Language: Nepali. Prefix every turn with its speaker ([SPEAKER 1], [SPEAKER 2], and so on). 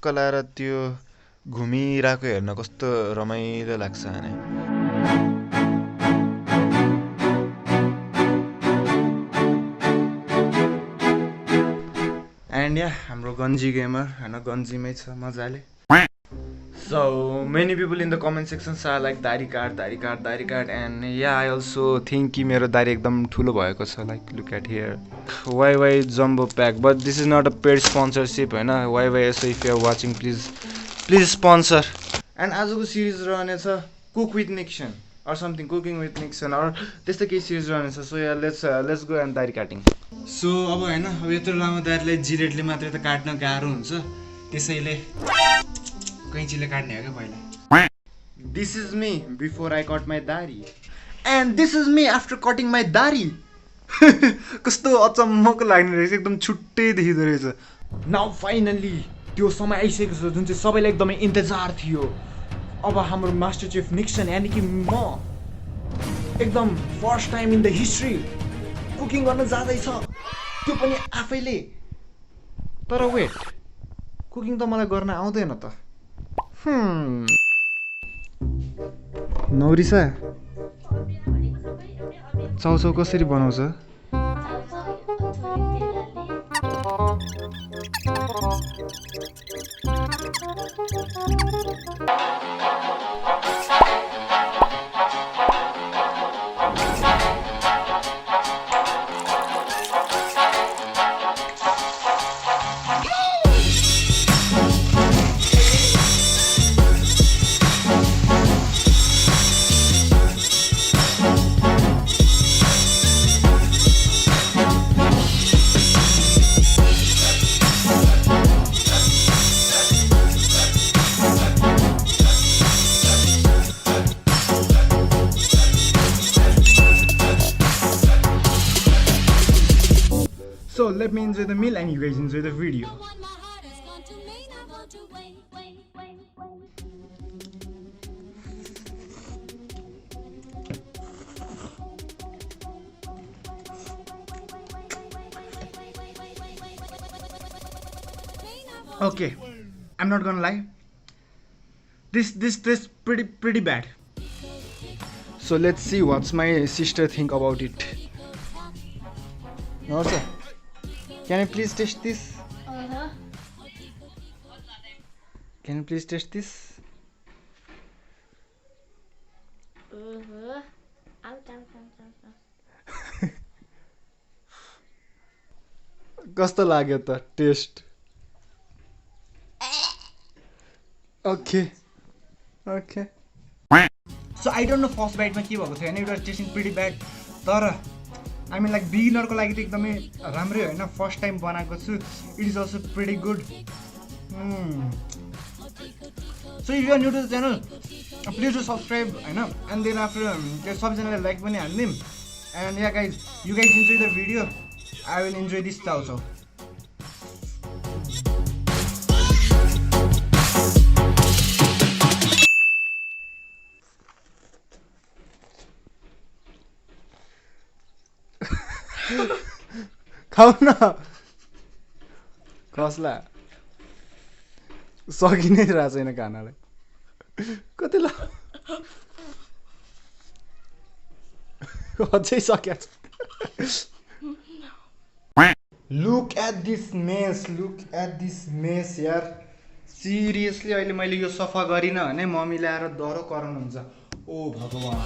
[SPEAKER 1] टक्क लाएर त्यो घुमिरहेको हेर्न कस्तो रमाइलो लाग्छ भने एन्ड या हाम्रो गन्जी गेमर हैन गन्जीमै छ मजाले So many people in the comment sections are like दारी काट and yeah I also think कि मेरो दारी एकदम ठुलो भएको छ like look at here WaiWai jumbo pack but this is not a paid sponsorship हैन WaiWai so if you are watching please sponsor and आजको सिरिज रहनेछ cook with Nixan or something cooking with Nixan or त्यस्तो केही सिरिज रहनेछ so yeah let's go and दारी काटिङ so अब हैन अब यत्रो लामो दारीलाई जिरेटले मात्रै त काट्न गाह्रो हुन्छ त्यसैले कैँचीले काट्ने हो के पहिला This is me before I cut my दारी and this is me after cutting my दारी कस्तो अचम्मको लाग्ने रहेछ एकदम छुट्टै देखिदो रहेछ नाउ फाइनली त्यो समय आइसकेको छ जुन चाहिँ सबैलाई एकदमै इन्तजार थियो अब हाम्रो मास्टर चेफ निक्सन यानी कि म एकदम first time in the history cooking गर्न जाँदैछ त्यो पनि आफैले तर वेट कुकिङ त मलाई गर्न आउँदैन त नौरिसा चाउचाउ कसरी बनाउँछ So let me enjoy the meal and you guys enjoy the video. Okay, I'm not gonna lie. This pretty bad. So let's see what's my sister think about it. No sir. Can you please taste this? Can you please taste this? कस्तो लाग्यो त test Okay. So I don't know first bite मा के भएको थियो हैन it was tasting pretty bad तर I mean like beginner को लागि त एकदमै राम्रै हैन फर्स्ट टाइम बनाएको छु it is also pretty good so if you are new to the channel please do subscribe हैन and then after त्यो सबैजनाले लाइक पनि हान्दिम and yeah guys you guys enjoy the video I will enjoy this also खाऊ न कसला सकि नै रहेछ छैन खानालाई कति ल अझै सक्या लुक एट दिस मेस यार सिरियसली अहिले मैले यो सफा गरिन भने मम्मीले आएर दह्रो कराउनुहुन्छ ओ भगवान